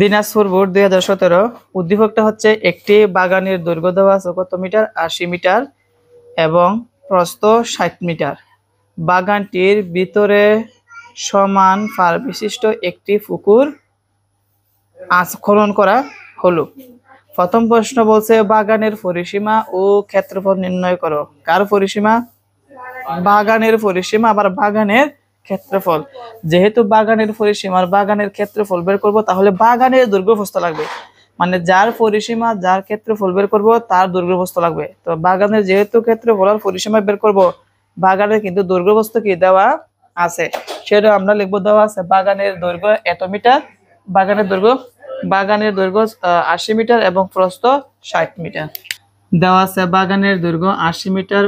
Dinajpur board 2017 উদ্দীপকটা হচ্ছে একটি বাগানের দৈর্ঘ্য দেওয়া আছে কত মিটার 80 মিটার এবং প্রস্থ 60 মিটার। বাগানটির ভিতরে সমান পার বিশিষ্ট একটি পুকুর খনন করা হলো। প্রথম প্রশ্ন বলছে বাগানের পরিসীমা ও ক্ষেত্রফল নির্ণয় করো। কার পরিসীমা? বাগানের পরিসীমা আবার বাগানের ক্ষেত্রফল। যেহেতু বাগানের পরিসীমা আর বাগানের ক্ষেত্রফল বের করব, তাহলে বাগানের দৈর্ঘ্য প্রস্থ লাগবে, মানে যার পরিসীমা যার ক্ষেত্রফল বের করব তার দৈর্ঘ্য প্রস্থ লাগবে। তো বাগানের যেহেতু ক্ষেত্রফল আর পরিসীমা বের করব, বাগানের কিন্তু দৈর্ঘ্য প্রস্থ কি দেওয়া আছে, সেটা আমরা লিখবো দেওয়া আছে বাগানের দৈর্ঘ্য এত মিটার, বাগানের দৈর্ঘ্য 80 মিটার এবং প্রস্থ 60 মিটার দেওয়া আছে। বাগানের দৈর্ঘ্য 80 মিটার,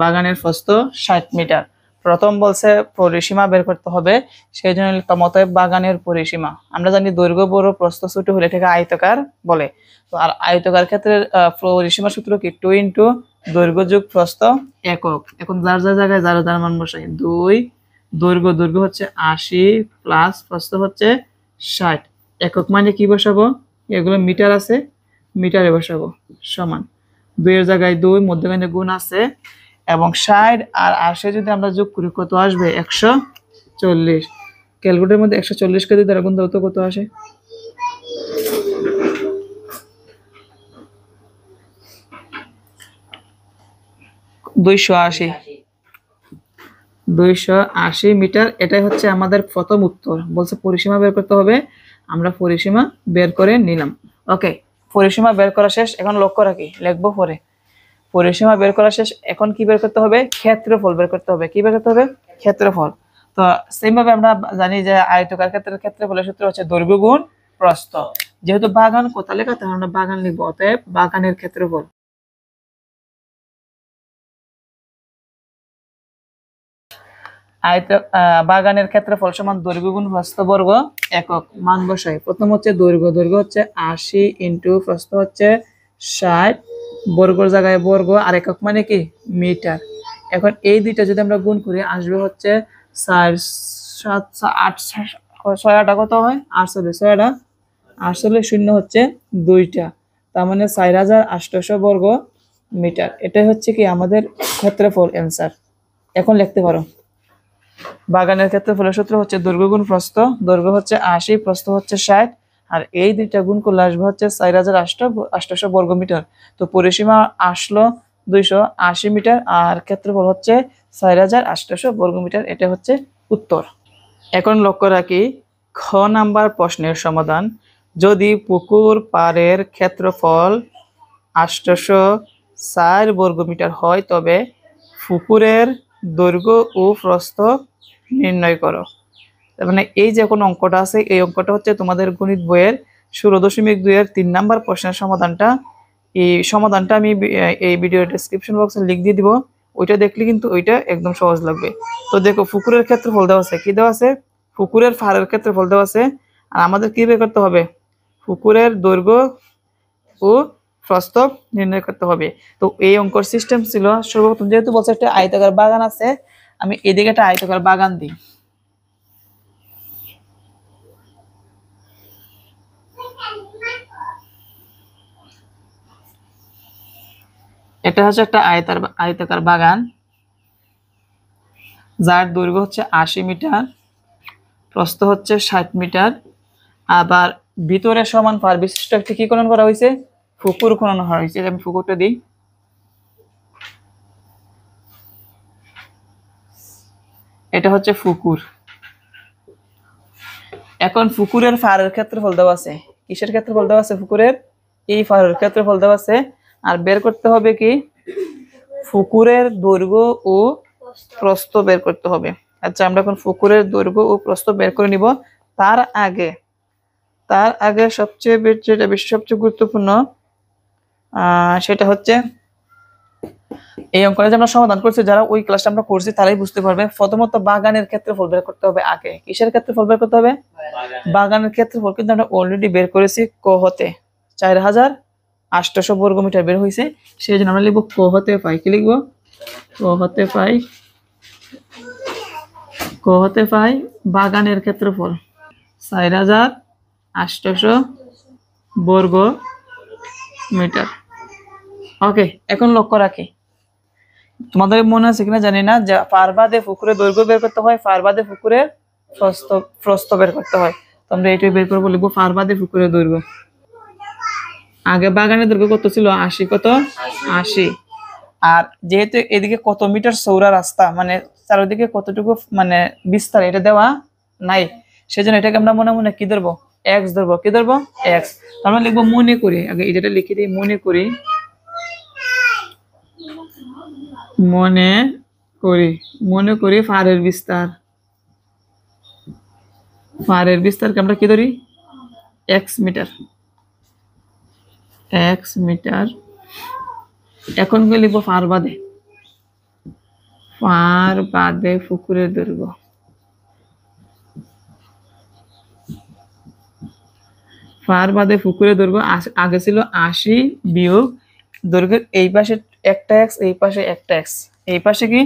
বাগানের প্রস্থ 60 মিটার। প্রথম বলছে পরিসীমা বের করতে হবে, সেই জন্য লিখতাম অতএব বাগানের পরিসীমা। আমরা জানি দৈর্ঘ্য বড় প্রস্থ ছোট হলে এটাকে আয়তাকার বলে। তো আর আয়তাকার ক্ষেত্রে পরিসীমা সূত্র কি 2 ইন্টু দৈর্ঘ্য যোগ প্রস্থ একক। এখন যার যার জায়গায় যার যার মান বসাই। 2 দৈর্ঘ্য হচ্ছে 80 প্লাস প্রস্থ হচ্ছে 60। একক মানে কি বসাবো? এগুলো মিটার আছে, মিটারে বসাবো সমান 2 এর জায়গায় 2, মধ্যখানে গুণ আছে এবং 60 আর 80 যদি আমরা যোগ করি কত আসবে? 140। ক্যালকুলেটরের মধ্যে 140 কে যদি দ্বারা গুণ দাও তো কত আসে? 280 মিটার। এটাই হচ্ছে আমাদের প্রথম উত্তর। বলছে পরিসীমা বের করতে হবে, আমরা পরিসীমা বের করে নিলাম। ওকে, পরিসীমা বের করা শেষ। এখন লক্ষ্য রাখি, লিখবো পরে। পরিসীমা বের করা শেষ, এখন কি বের করতে হবে? ক্ষেত্রফল বের করতে হবে। কি বের করতে হবে? ক্ষেত্রফল। তো সেম ভাবে আমরা জানি যে আয়তকার ক্ষেত্রের ক্ষেত্রফলের সূত্র হচ্ছে দৈর্ঘ্য গুণ প্রস্থ। যেহেতু বাগান কোথায় লেখা, তাহলে আমরা বাগান লিখবো, অতএব বাগানের ক্ষেত্রফল। বাগানের ক্ষেত্রফল সমান দৈর্ঘ্য গুণ প্রস্থ বর্গ একক। মান বসাই। প্রথম হচ্ছে দৈর্ঘ্য হচ্ছে 80 ইন্টু প্রস্থ হচ্ছে 60, বর্গের জায়গায় বর্গ আর একক মানে কি মিটার। এখন এই দুইটা যদি আমরা গুণ করি আসবে হচ্ছে 4 7 8 6 কত হয়? 48। 48 শূন্য হচ্ছে 2টা, তার মানে 4800 বর্গ মিটার। এটাই হচ্ছে কি আমাদের ক্ষেত্রফল অ্যান্সার। এখন লিখতে পারো বাগানের ক্ষেত্রফলের সূত্র হচ্ছে দৈর্ঘ্য গুণ প্রস্থ। দৈর্ঘ্য হচ্ছে 80, প্রস্থ হচ্ছে 60, আর এই দুইটা গুণ করলে আসবে হচ্ছে 4800 বর্গ মিটার। তো পরিসীমা আসলো 280 মিটার আর ক্ষেত্রফল হচ্ছে 4800 বর্গ মিটার। এটা হচ্ছে উত্তর। এখন লক্ষ্য রাখি খ নাম্বার প্রশ্নের সমাধান। যদি পুকুর পাড়ের ক্ষেত্রফল 804 বর্গ মিটার হয়, তবে পুকুরের দৈর্ঘ্য ও প্রস্থ নির্ণয় করো। তার মানে এই যে কোনো অঙ্কটা আছে, এই অঙ্কটা হচ্ছে তোমাদের গণিত বইয়ের 16.2 এর 3 নাম্বার প্রশ্নের সমাধানটা। এই সমাধানটা আমি এই ভিডিওর ডেসক্রিপশন বক্সে লিংক দিয়ে দিব, ওইটা দেখলে কিন্তু ওইটা একদম সহজ লাগবে। তো দেখো পুকুরের ক্ষেত্রফল দেওয়া আছে, কি দেওয়া আছে? পুকুরের পাড়ের ক্ষেত্রফল দেওয়া আছে, আর আমাদের কি বের করতে হবে? পুকুরের দৈর্ঘ্য ও প্রস্থ নির্ণয় করতে হবে। তো এই অঙ্কর সিস্টেম ছিল সর্বপ্রথম, যেহেতু বলছে একটা আয়তাকার বাগান আছে, আমি এদিকে একটা আয়তাকার বাগান দিই। এটা হচ্ছে একটা আয়তাকার বাগান, যার দৈর্ঘ্য হচ্ছে 80 মিটার, প্রস্থ হচ্ছে 60 মিটার। আবার ভিতরে সমান পার বিশিষ্ট একটি কি খনন করা হয়েছে? পুকুর খনন করা হয়েছে। আমি পুকুরটা দিই। এটা হচ্ছে পুকুর। এখন পুকুরের পাড়ের ক্ষেত্রফল দেওয়া আছে। কিসের ক্ষেত্রফল দেওয়া আছে? পুকুরের এই পাড়ের ক্ষেত্রফল দেওয়া আছে। আর বের করতে হবে কি? পুকুরের দৈর্ঘ্য ও প্রস্থ বের করতে হবে। আচ্ছা, আমরা এখন পুকুরের দৈর্ঘ্য ও প্রস্থ বের করে নিব। তার আগে সবচেয়ে গুরুত্বপূর্ণ সেটা হচ্ছে এই অঙ্কটা যে আমরা সমাধান করছি, যারা ওই ক্লাসটা আমরা করছি তারাই বুঝতে পারবে। প্রথমত বাগানের ক্ষেত্রফল বের করতে হবে আগে। কিসের ক্ষেত্রফল বের করতে হবে? বাগানের ক্ষেত্রফল কিন্তু আমরা অলরেডি বের করেছি। ক হতে 4800 বর্গ মিটার বের হয়েছে, সেই জন্য আমরা লিখবো ক হতে পাই। কি লিখবো? ক হতে পাই বাগানের ক্ষেত্রফল 4800 800 বর্গ মিটার। ওকে, এখন লক্ষ্য রাখি, তোমাদের মনে আছে কিনা জানি না, যে পার বাদে পুকুরের দৈর্ঘ্য বের করতে হয়, পার বাদে পুকুরের প্রস্থ বের করতে হয়। তো আমরা এটাই বের করবো, লিখবো পার বাদে পুকুরের দৈর্ঘ্য। আগে বাগানের দৈর্ঘ্য কত ছিল? 80। কত? 80। আর যেহেতু এদিকে কত মিটার চৌড়া রাস্তা, মানে চারিদিকে কতটুকু মানে বিস্তার এটা দেওয়া নাই, সেজন্য এটাকে আমরা মনে মনে কি ধরবো? এক্স ধরবো। কি ধরবো? এক্স। আমরা লিখবো মনে করি, আগে এটা লিখে দিই, মনে করি, মনে করি, মনে করি ফারের বিস্তার, ফারের বিস্তারকে আমরা কি ধরি? X meter, X meter. এখন কি লিখবো? ফার বাদে, ফার বাদে পুকুরের দৈর্ঘ্য। ফার বাদে পুকুরের দৈর্ঘ্য আগে ছিল 80 বিয়োগ দৈর্ঘ্যের এই পাশে একটা এক্স, এই পাশে একটা এক্স, এই পাশে কি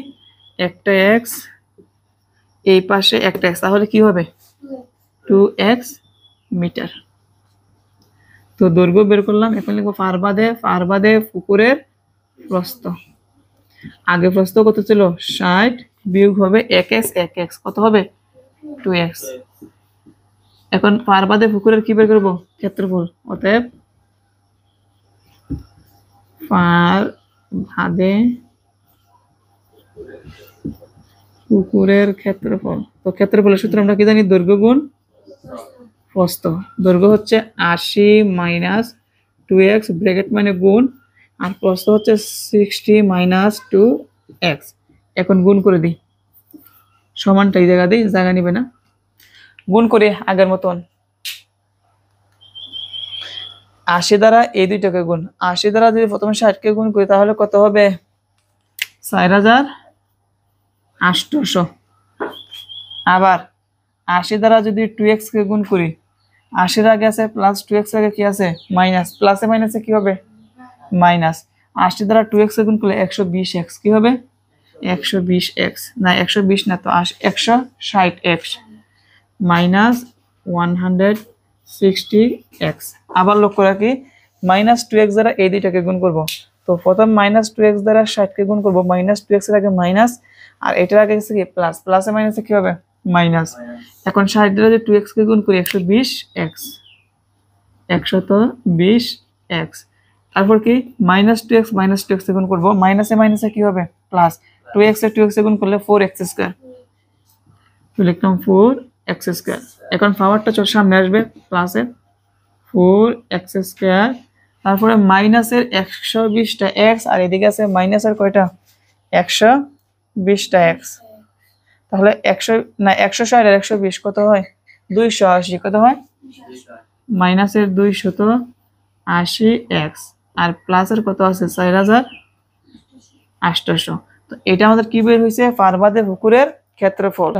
একটা এক্স, এই পাশে একটা এক্স, তাহলে কি হবে? 2x metre. তো দৈর্ঘ্য বের করলাম। এখন লিখবো ফার বাদে পুকুরের প্রস্থ। আগে প্রস্থ কত ছিল? 60 বিয়োগ হবে 1x, 1x কত হবে? 2x। এখন পার বাদে পুকুরের কি বের করবো? ক্ষেত্রফল। অতএব পার বাদে পুকুরের ক্ষেত্রফল। তো ক্ষেত্রফলের সূত্র আমরা কি জানি? দৈর্ঘ্য গুণ প্রস্থ। দৈর্ঘ্য হচ্ছে 80 মাইনাস 2x ব্র্যাকেট মানে গুণ, আর প্রস্থ হচ্ছে 60 মাইনাস 2x। এখন গুণ করে দিই, সমানটা এই জায়গা দিই, জায়গা নিবে না, গুণ করে আগের মতন। 80 দ্বারা এই দুইটাকে গুণ, 80 দ্বারা যদি প্রথমে 60কে গুণ করি তাহলে কত হবে? 4800। আবার 80 দ্বারা যদি 2x কে গুণ করি, 80 আগে আছে প্লাস, 2x আগে কি আছে? মাইনাস, প্লাসে মাইনাসে কি হবে? মাইনাস। 80 দ্বারা 2x কে গুণ করলে 120x কি হবে? 120x না, 120 না তো 160x মাইনাস 160x। আবার লক্ষ্য রাখি, মাইনাস 2x দ্বারা এই দুইটাকে গুণ করব। তো প্রথম মাইনাস 2x দ্বারা 60কে গুণ করব, মাইনাস 2x এর আগে মাইনাস, আর এটার আগে কি প্লাস, প্লাসে মাইনাসে কি হবে? মাইনাস। এখন 60 দ্বারা যদি 2x কে গুণ করি 120x, 120x। তারপর কি মাইনাস 2x কে গুণ করব, মাইনাসে মাইনাসে কি হবে? প্লাস। 2x এ 2x এ গুণ করলে 4x স্কয়ার, তো লিখলাম 4x স্কয়ার। এখন পাওয়ারটা চল সামনে আসবে, প্লাসের 4x স্কয়ার, তারপরে মাইনাসের 120টা x, আর এদিকে আছে মাইনাসের কয়টা? 120টা x। তাহলে 100 না 160 আর 120 কত হয়? 280। কত হয়? মাইনাসের 280x আর প্লাসের কত আছে? 4800। তো এটা আমাদের কি বের হয়েছে? পার বাদে পুকুরের ক্ষেত্রফল।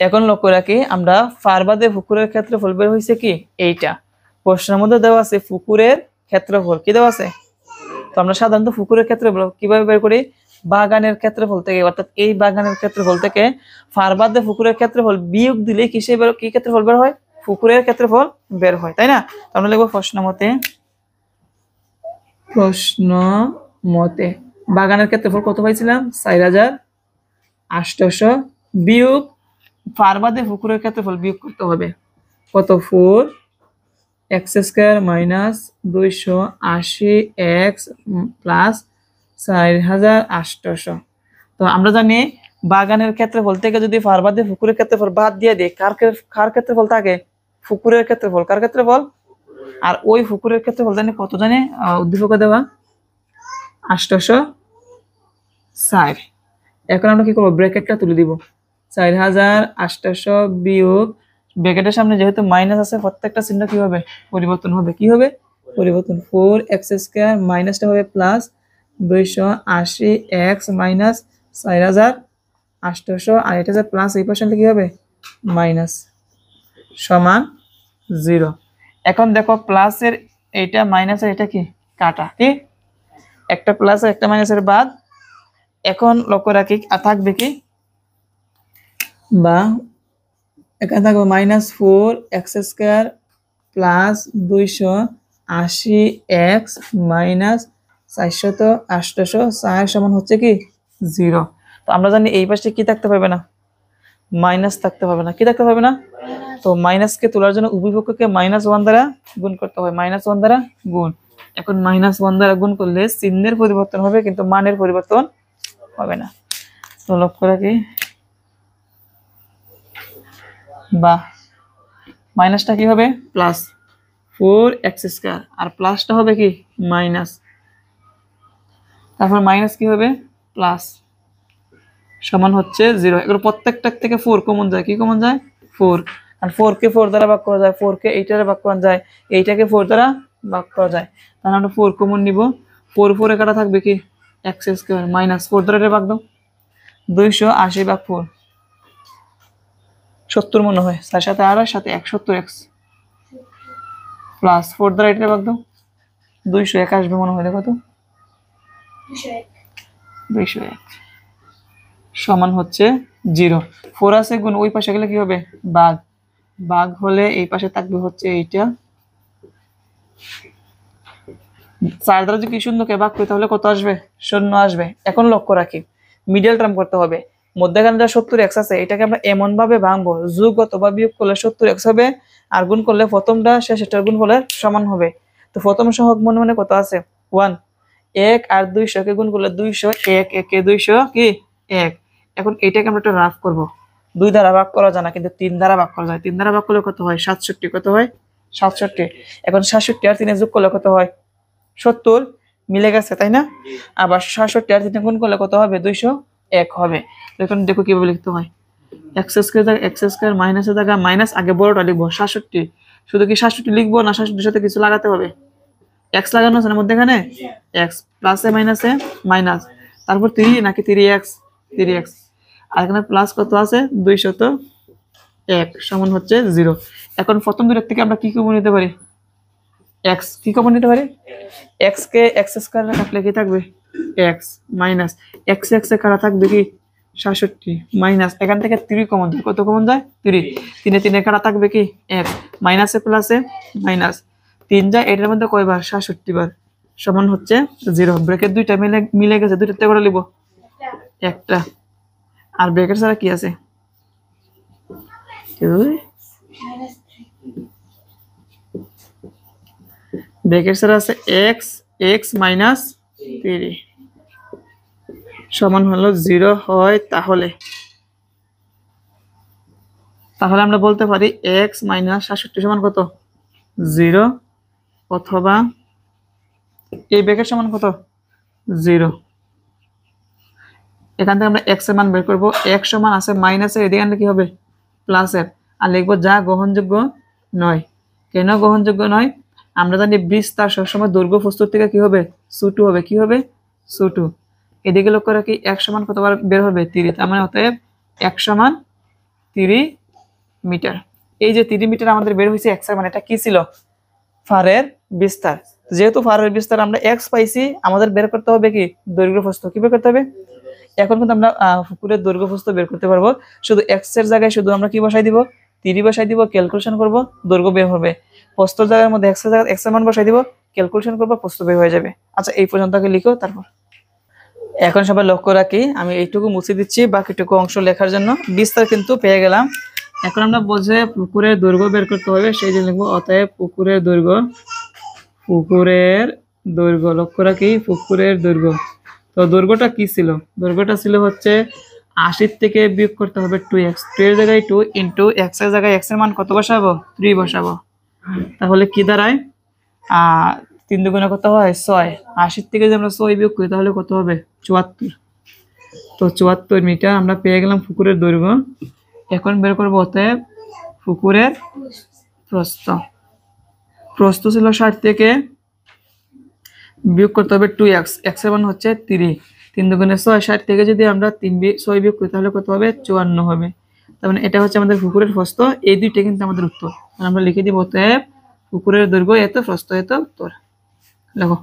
এখন লক্ষ্য রাখি, আমরা পার বাদে পুকুরের ক্ষেত্রফল বের হয়েছে কি? এইটা প্রশ্নের মধ্যে দেওয়া আছে পুকুরের ক্ষেত্রফল। কি দেওয়া আছে? তো আমরা সাধারণত পুকুরের ক্ষেত্রফল কিভাবে বের করি? বাগানের ক্ষেত্রফল থেকে, অর্থাৎ এই বাগানের ক্ষেত্রফল থেকে পার বাদে পুকুরের ক্ষেত্রফল বিয়োগ দিলে কি ক্ষেত্রফল বের হয়? পুকুরের ক্ষেত্রফল বের হয়, তাই না? তো আমরা লিখবো প্রশ্ন মতে বাগানের ক্ষেত্রফল কত পাইছিলাম? 4800 বিয়োগ পার বাদে পুকুরের ক্ষেত্রফল বিয়োগ করতে হবে কত? 4x square minus 280x plus 4800। তো আমরা জানি বাগানের ক্ষেত্রফল থেকে যদি পার বাদে পুকুরের ক্ষেত্রফল বাদ দিয়ে দিই, কার ক্ষেত্রফল থাকে? পুকুরের ক্ষেত্রফল। কার ক্ষেত্রফল? আর ওই পুকুরের ক্ষেত্রফল জানি কত? জানি উদ্দীপকে দেওয়া 860। এখন আমরা কি করবো? ব্র্যাকেটটা তুলে দিব, 4800 বিয়োগ, ব্র্যাকেটের সামনে যেহেতু মাইনাস আছে প্রত্যেকটা চিহ্ন কি হবে? পরিবর্তন হবে। কি হবে? পরিবর্তন। 4x স্কয়ার মাইনাসটা হবে প্লাস 280x মাইনাস 4800, আর এটা যে প্লাস এই পাশে কি হবে? মাইনাস, সমান 0। এখন দেখো প্লাসের এইটা মাইনাসের এটা কি কাটা, ঠিক? একটা প্লাস আর একটা মাইনাসের বাদ। এখন লক্ষ্য রাখি থাকবে কি, বা এখানে থাকবে -4x² প্লাস 280x মাইনাস 488 সমান হচ্ছে কি 0। তো আমরা জানি এই পাশে কি থাকতে পারবে না, মাইনাস থাকতে পারবে না। কি থাকতে পারবে না? তো মাইনাসকে তোলার জন্য উভয় পক্ষকে -1 দ্বারা গুণ করতে হবে, -1 দ্বারা গুণ। এখন -1 দ্বারা গুণ করলে চিহ্নের পরিবর্তন হবে কিন্তু মানের পরিবর্তন হবে না। তো লক্ষ্য রাখি, বা মাইনাসটা কি হবে প্লাস 4x² আর প্লাসটা হবে কি মাইনাস, তারপর মাইনাস কি হবে প্লাস সমান হচ্ছে 0। এগুলো প্রত্যেকটার থেকে 4 কমন যায়। কি কমন যায়? 4। আর 4 কে 4 দ্বারা ভাগ করা যায়, 4 কে 8 দ্বারা ভাগ করা যায়, 8টাকে 4 দ্বারা ভাগ করা যায়। তাহলে আমরা 4 কমন নিব। 4 4 এ কাটা থাকবে কি x² মাইনাস 4 দ্বারা এটা ভাগ দাও, 280 ভাগ 4 70 মনে হয়, 4 সাথে আর সাথে 170x প্লাস 4 দ্বারা এটা ভাগ দাও, 201 আসবে মনে হয়। দেখো তো 201 সমান হচ্ছে 0। 4 আছে গুণ, ওই পাশে গেলে কি হবে ভাগ, ভাগ হলে এই পাশে থাকবে হচ্ছে এইটা। 4 দ্বারা যদি শূন্যকে ভাগ করি তাহলে কত আসবে? 0 আসবে। এখন লক্ষ্য রাখি, মিডল টার্ম করতে হবে। মধ্যখানে যা 70x আছে এটাকে আমরা এমন ভাবে ভাঙবো, যোগ অথবা বিয়োগ করলে 70x হবে, আর গুণ করলে প্রথমটা শেষেরটার গুণফলের সমান হবে। তো প্রথম সহগ মনে মনে কত আছে 1, 1 আর 200 কে গুণ করলে 200, 1 1 এ 200 কি 1। এখন এটাকে আমরা একটা রাফ করব। 2 দ্বারা ভাগ করা যায় না কিন্তু 3 দ্বারা ভাগ করা যায়। 3 দ্বারা ভাগ করলে কত হয় 67। কত হয় 67। এখন 67 আর 3 যোগ করলে কত হয় 70, মিলে গেছে তাই না? আবার 67 আর 3 গুণ করলে কত হবে 201 হবে। তো এখন দেখো কিভাবে লিখতে হয়, x² মাইনাসের জায়গা মাইনাস, আগে বড়টা লিখবো 67। শুধু কি 67 লিখবো না 67 সাথে কিছু লাগাতে হবে? x লাগানো আছে না মধ্যখানে, x প্লাসে মাইনাসে মাইনাস, তারপর 3 নাকি 3x, 3x আর এখানে প্লাস কত আছে 201 সমান হচ্ছে 0। এখন প্রথম দুইটার থেকে আমরা কি কমন নিতে পারি? x কি কমন নিতে পারি? x কে x² কাটলে কি থাকবে x মাইনাস x এ কাটা থাকবে কি 67 মাইনাস, এখান থেকে 3 কমন যায়। কত কমন যায় 3, 3 এ 3 এ কাটা থাকবে কি 1 মাইনাসে প্লাসে মাইনাস, 3 যায় এটার মধ্যে কয়বার 67 বার সমান হচ্ছে 0। ব্র্যাকেট দুইটা মিলে গেছে, দুইটাতে করে লিখব একটা, আর ব্র্যাকেট ছাড়া কি আছে ব্র্যাকেট ছাড়া আছে x মাইনাস 3 সমান হলো 0 হয়। তাহলে আমরা বলতে পারি x মাইনাস 67 সমান কত 0, অথবা এই ব্র্যাকেট সমান কত 0। এখান থেকে আমরা x এর মান বের করব। x সমান আছে মাইনাসের, এদিকে কি হবে প্লাসের, আর লিখবো যা গ্রহণযোগ্য নয়। কেন গ্রহণযোগ্য নয়? আমরা জানি বিস্তার সবসময় দৈর্ঘ্য প্রস্থর থেকে কি হবে ছোট হবে। কি হবে ছোট। এদিকে লক্ষ্য রাখি x সমান কতবার বের হবে 3, তার মানে অতএব x সমান 3 মিটার। এই যে 3 মিটার আমাদের বের হয়েছে x এর মানে, এটা কি ছিল ফারের বিস্তার। যেহেতু ফারের বিস্তার আমরা x পাইছি, আমাদের বের করতে হবে কি দৈর্ঘ্য প্রস্থ। কি বের করতে হবে? এখন কিন্তু আমরা পুকুরের দৈর্ঘ্য প্রস্থ বের করতে পারবো। শুধু x এর জায়গায় শুধু আমরা কি বসাই দিব 3 বসাই দিব, ক্যালকুলেশন করব, দৈর্ঘ্য বের হবে। প্রস্থর জায়গার মধ্যে x এর জায়গায় x এর মান বসাই দিব, ক্যালকুলেশন করব, প্রস্থ বের হয়ে যাবে। আচ্ছা এই পর্যন্ত আগে লিখো। তারপর এখন সবাই লক্ষ্য রাখি, আমি এইটুকু মুছে দিচ্ছি, বাকিটুকু অংশ লেখার জন্য। বিস্তার কিন্তু পেয়ে গেলাম। এখন আমরা বলছে পুকুরের দৈর্ঘ্য বের করতে হবে, সেই জন্য লিখবো অতএব পুকুরের দৈর্ঘ্য। লক্ষ্য রাখি পুকুরের দৈর্ঘ্য। তো দৈর্ঘ্যটা কি ছিল? দৈর্ঘ্যটা ছিল হচ্ছে 80 থেকে বিয়োগ করতে হবে 2x, 2 এর জায়গায় 2 ইন্টু x এর জায়গায় x এর মান কত বসাবো 3 বসাবো। তাহলে কি দাঁড়ায় 3 দুগুণে কত হয় 6, 80 থেকে যদি আমরা 6 বিয়োগ করি তাহলে কত হবে 74। তো 74 মিটার আমরা পেয়ে গেলাম পুকুরের দৈর্ঘ্য। এখন বের করবো অতএব পুকুরের প্রস্থ। প্রস্থ ছিল 60 থেকে বিয়োগ করতে হবে 2x, x এর মান হচ্ছে 3, 3 দুগুণে 6, 60 থেকে যদি আমরা 6 বিয়োগ করি তাহলে কত হবে 54 হবে। তার মানে এটা হচ্ছে আমাদের পুকুরের প্রস্থ। এই দুইটা কিন্তু আমাদের উত্তর। আমরা লিখে দিব অতএব পুকুরের দৈর্ঘ্য এত, প্রস্থ এত, উত্তর। দেখো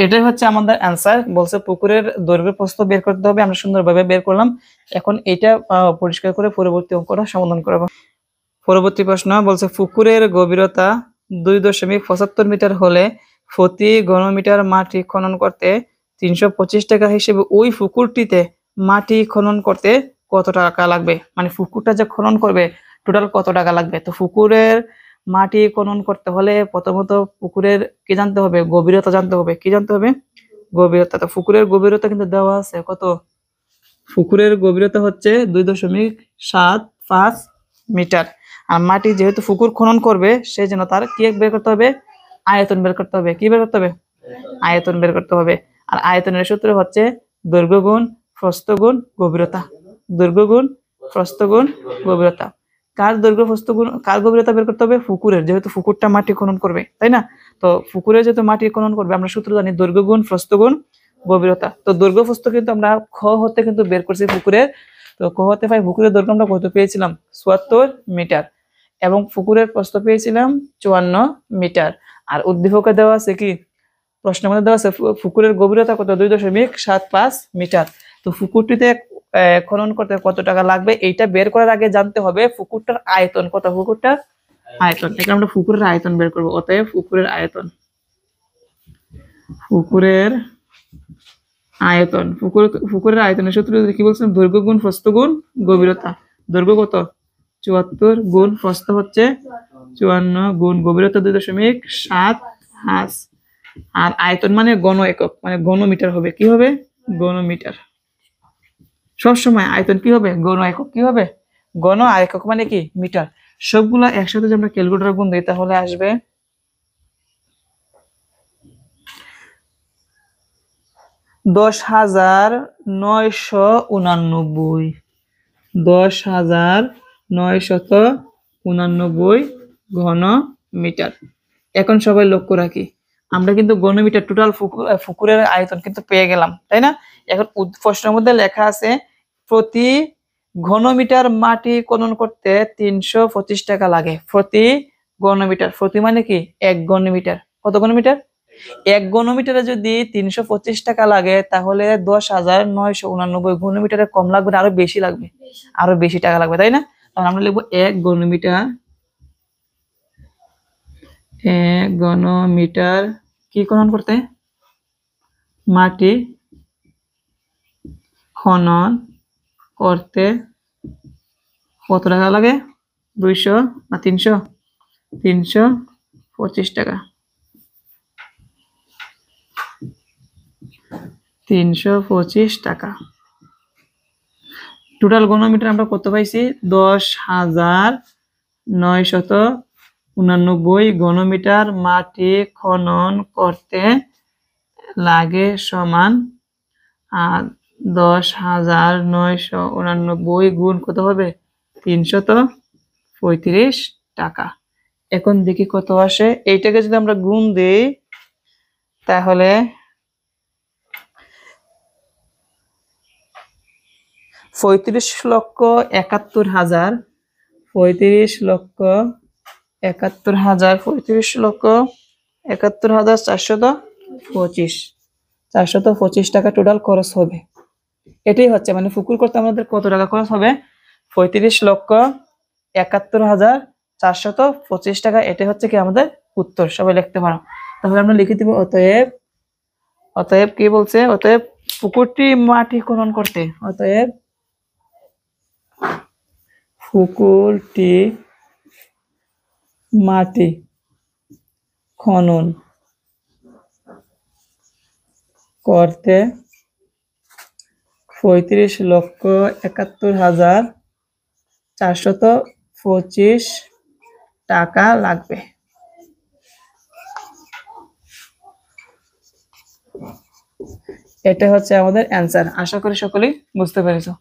এটাই হচ্ছে আমাদের অ্যান্সার। বলছে পুকুরের দৈর্ঘ্য প্রস্থ বের করতে হবে, আমরা সুন্দরভাবে বের করলাম। এখন এটা পরিষ্কার করে পরবর্তী অঙ্কটা সমাধান করব। পরবর্তী প্রশ্ন বলছে পুকুরের গভীরতা 2.75 মিটার হলে প্রতি ঘনমিটার মাটি খনন করতে 325 টাকা হিসেবে ওই পুকুরটিতে মাটি খনন করতে কত টাকা লাগবে, মানে পুকুরটা যে খনন করবে টোটাল কত টাকা লাগবে। তো পুকুরের মাটি খনন করতে হলে প্রথমত পুকুরের কি জানতে হবে, গভীরতা জানতে হবে। কি জানতে হবে? গভীরতা। তো পুকুরের গভীরতা কিন্তু দেওয়া আছে কত, পুকুরের গভীরতা হচ্ছে 2.75 মিটার। আর মাটি যেহেতু পুকুর খনন করবে সেই জন্য তার কি বের করতে হবে, আয়তন বের করতে হবে। কি বের করতে হবে? আয়তন বের করতে হবে। আর আয়তনের সূত্র হচ্ছে দৈর্ঘ্য গুণ প্রস্থ গুণ গভীরতা। দৈর্ঘ্য গুণ প্রস্থ গুণ গভীরতা। কার দৈর্ঘ্য প্রস্থ গুণ কার গভীরতা বের করতে হবে? পুকুরের, যেহেতু পুকুরটা মাটি খনন করবে, তাই না? তো পুকুরে যেহেতু মাটি খনন করবে আমরা সূত্র জানি দৈর্ঘ্য গুণ প্রস্থ গুণ গভীরতা। তো দৈর্ঘ্য প্রস্থ কিন্তু আমরা খ হতে কিন্তু বের করছি পুকুরের। তো ক হতে পাই পুকুরের দৈর্ঘ্য আমরা কত পেয়েছিলাম? 74 মিটার। এবং পুকুরের প্রস্থ পেয়েছিলাম 54 মিটার। আর উদ্দীপকে দেওয়া আছে কি, প্রশ্নের মধ্যে দেওয়া আছে পুকুরের গভীরতা কত, 2.75 মিটার। তো পুকুরটিতে খনন করতে কত টাকা লাগবে এইটা বের করার আগে জানতে হবে পুকুরটার আয়তন কত। পুকুরটার আয়তন, এখানে আমরা পুকুরের আয়তন বের করবো। অতএব পুকুরের আয়তন, পুকুরের আয়তন, পুকুরের আয়তনের সূত্র কি বলছিলাম? দৈর্ঘ্য গুণ প্রস্থ গুণ গভীরতা। দৈর্ঘ্য কত? 74 গুণ প্রস্থ হচ্ছে 54 গুণ গভীরতা 2.75। আর আয়তন মানে ঘন একক, মানে ঘনমিটার হবে। কি হবে? ঘনমিটার। সবসময় আয়তন কি হবে? ঘন একক। কি হবে? ঘন। আর একক মানে কি? মিটার। সবগুলা একসাথে যদি আমরা ক্যালকুলেটর গুণ দিই তাহলে আসবে 10,989। 10,989 ঘন মিটার। এখন সবাই লক্ষ্য রাখি, আমরা কিন্তু ঘনমিটার টোটাল পুকুরের আয়তন কিন্তু পেয়ে গেলাম, তাই না? এখন প্রশ্নের মধ্যে লেখা আছে প্রতি ঘনমিটার মাটি খনন করতে 325 টাকা লাগে। প্রতি ঘনমিটার, প্রতি মানে কি? 1 ঘনমিটার। কত ঘনমিটার? 1 ঘনমিটারে যদি 325 টাকা লাগে তাহলে 10,989 ঘনমিটারে কম লাগবে না, আরো বেশি লাগবে, আরো বেশি টাকা লাগবে, তাই না? তাহলে আমরা লিখবো 1 ঘনমিটার। 1 ঘনমিটার কি খনন করতে? মাটি খনন করতে কত টাকা লাগে? 200 না 300? 325 টাকা। 325 টাকা। টোটাল ঘনমিটার আমরা কত পাইছি? 10,989 ঘনমিটার মাটি খনন করতে লাগে সমান। আর 10,989 গুণ কত হবে? 335 টাকা। এখন দেখি কত আসে। এইটাকে যদি আমরা গুণ দিই তাহলে 35,71,000, 35,71,000, 35,71,425, 425 টাকা টোটাল খরচ হবে। এটাই হচ্ছে, মানে পুকুর করতে আমাদের কত টাকা খরচ হবে? 35,71,425 টাকা। এটাই হচ্ছে কি আমাদের উত্তর। সবাই লিখতে পারো। তাহলে আমরা লিখে দিব অতএব, অতএব কি বলছে? অতএব পুকুরটি মাটি খনন করতে, অতএব পুকুরটি মাটি খনন করতে 35,71,425 টাকা লাগবে। এটা হচ্ছে আমাদের অ্যান্সার। আশা করি সকলেই বুঝতে পেরেছো।